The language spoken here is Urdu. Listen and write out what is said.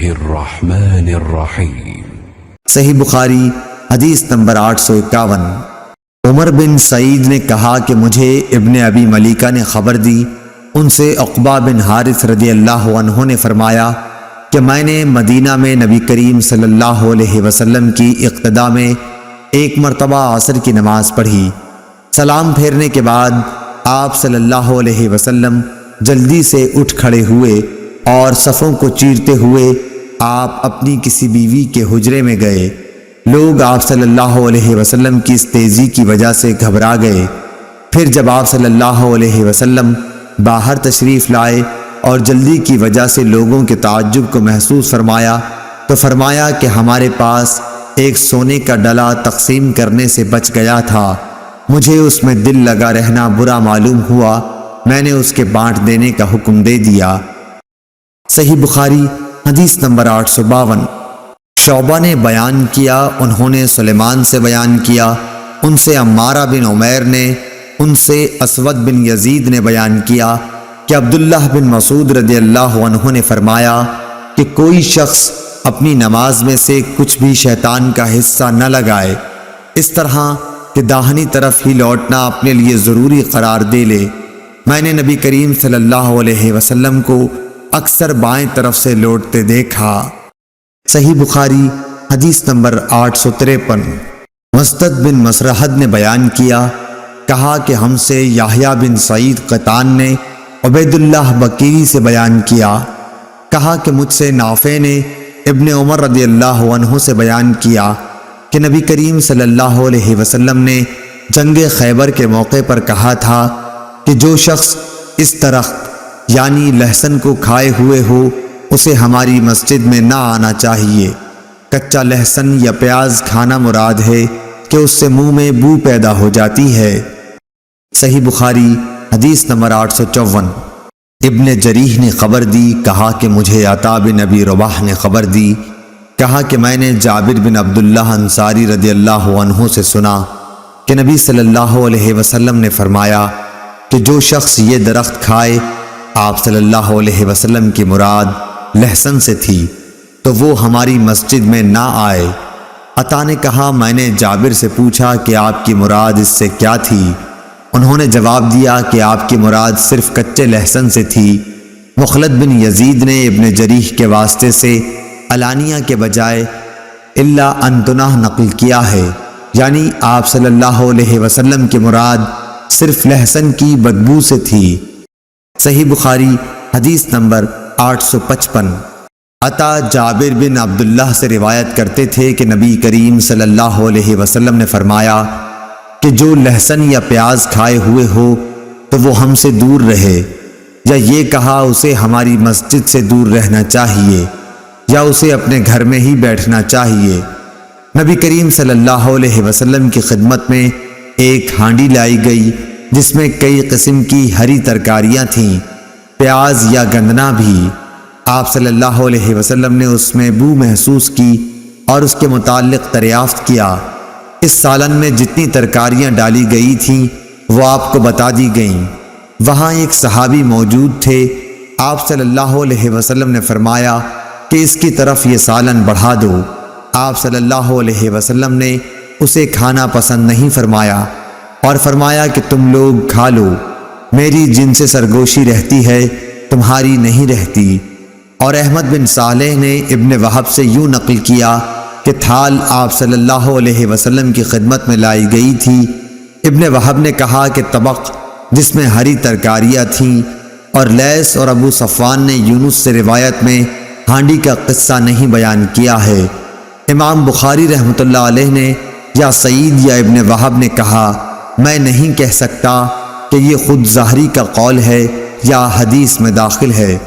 الرحمن الرحیم۔ صحیح بخاری حدیث نمبر 851۔ عمر بن سعید نے کہا کہ مجھے ابن ابی ملیکہ نے خبر دی، ان سے عقبہ بن حارث رضی اللہ عنہ نے فرمایا کہ میں نے مدینہ میں نبی کریم صلی اللہ علیہ وسلم کی اقتداء میں ایک مرتبہ عصر کی نماز پڑھی۔ سلام پھیرنے کے بعد آپ صلی اللہ علیہ وسلم جلدی سے اٹھ کھڑے ہوئے اور صفوں کو چیرتے ہوئے آپ اپنی کسی بیوی کے حجرے میں گئے۔ لوگ آپ صلی اللہ علیہ وسلم کی اس تیزی کی وجہ سے گھبرا گئے۔ پھر جب آپ صلی اللہ علیہ وسلم باہر تشریف لائے اور جلدی کی وجہ سے لوگوں کے تعجب کو محسوس فرمایا تو فرمایا کہ ہمارے پاس ایک سونے کا ڈلا تقسیم کرنے سے بچ گیا تھا، مجھے اس میں دل لگا رہنا برا معلوم ہوا، میں نے اس کے بانٹ دینے کا حکم دے دیا۔ صحیح بخاری حدیث نمبر 852۔ شعبہ نے بیان کیا، انہوں نے سلیمان سے بیان کیا، ان سے عمارہ بن عمیر نے، ان سے اسود بن یزید نے بیان کیا کہ عبداللہ بن مسعود رضی اللہ عنہ نے فرمایا کہ کوئی شخص اپنی نماز میں سے کچھ بھی شیطان کا حصہ نہ لگائے، اس طرح کہ داہنی طرف ہی لوٹنا اپنے لیے ضروری قرار دے لے۔ میں نے نبی کریم صلی اللہ علیہ وسلم کو اکثر بائیں طرف سے لوٹتے دیکھا۔ صحیح بخاری حدیث نمبر 853۔ مسدد بن مسرحد نے بیان کیا، کہا کہ ہم سے یحییٰ بن سعید قطان نے عبید اللہ بکیری سے بیان کیا، کہا کہ مجھ سے نافع نے ابن عمر رضی اللہ عنہ سے بیان کیا کہ نبی کریم صلی اللہ علیہ وسلم نے جنگ خیبر کے موقع پر کہا تھا کہ جو شخص اس درخت یعنی لہسن کو کھائے ہوئے ہو اسے ہماری مسجد میں نہ آنا چاہیے۔ کچا لہسن یا پیاز کھانا مراد ہے کہ اس سے منہ میں بو پیدا ہو جاتی ہے۔ صحیح بخاری حدیث نمبر 854۔ ابن جریح نے خبر دی، کہا کہ مجھے عطا بن ابی رباح نے خبر دی، کہا کہ میں نے جابر بن عبداللہ انصاری رضی اللہ عنہ سے سنا کہ نبی صلی اللہ علیہ وسلم نے فرمایا کہ جو شخص یہ درخت کھائے، آپ صلی اللہ علیہ وسلم کی مراد لہسن سے تھی، تو وہ ہماری مسجد میں نہ آئے۔ عطا نے کہا میں نے جابر سے پوچھا کہ آپ کی مراد اس سے کیا تھی؟ انہوں نے جواب دیا کہ آپ کی مراد صرف کچے لہسن سے تھی۔ مخلد بن یزید نے ابن جریح کے واسطے سے علانیہ کے بجائے الا انتنہ نقل کیا ہے، یعنی آپ صلی اللہ علیہ وسلم کی مراد صرف لہسن کی بدبو سے تھی۔ صحیح بخاری حدیث نمبر 855۔ عطا جابر بن عبداللہ سے روایت کرتے تھے کہ نبی کریم صلی اللہ علیہ وسلم نے فرمایا کہ جو لہسن یا پیاز کھائے ہوئے ہو تو وہ ہم سے دور رہے، یا یہ کہا اسے ہماری مسجد سے دور رہنا چاہیے، یا اسے اپنے گھر میں ہی بیٹھنا چاہیے۔ نبی کریم صلی اللہ علیہ وسلم کی خدمت میں ایک ہانڈی لائی گئی جس میں کئی قسم کی ہری ترکاریاں تھیں، پیاز یا گندنا بھی۔ آپ صلی اللہ علیہ وسلم نے اس میں بو محسوس کی اور اس کے متعلق دریافت کیا۔ اس سالن میں جتنی ترکاریاں ڈالی گئی تھیں وہ آپ کو بتا دی گئیں۔ وہاں ایک صحابی موجود تھے، آپ صلی اللہ علیہ وسلم نے فرمایا کہ اس کی طرف یہ سالن بڑھا دو۔ آپ صلی اللہ علیہ وسلم نے اسے کھانا پسند نہیں فرمایا اور فرمایا کہ تم لوگ کھا لو، میری جن سے سرگوشی رہتی ہے تمہاری نہیں رہتی۔ اور احمد بن صالح نے ابن وہب سے یوں نقل کیا کہ تھال آپ صلی اللہ علیہ وسلم کی خدمت میں لائی گئی تھی۔ ابن وہب نے کہا کہ طبق جس میں ہری ترکاریاں تھیں، اور لیث اور ابو صفوان نے یونس سے روایت میں ہانڈی کا قصہ نہیں بیان کیا ہے۔ امام بخاری رحمۃ اللہ علیہ نے یا سعید یا ابن وہب نے کہا میں نہیں کہہ سکتا کہ یہ خود ظاہری کا قول ہے یا حدیث میں داخل ہے۔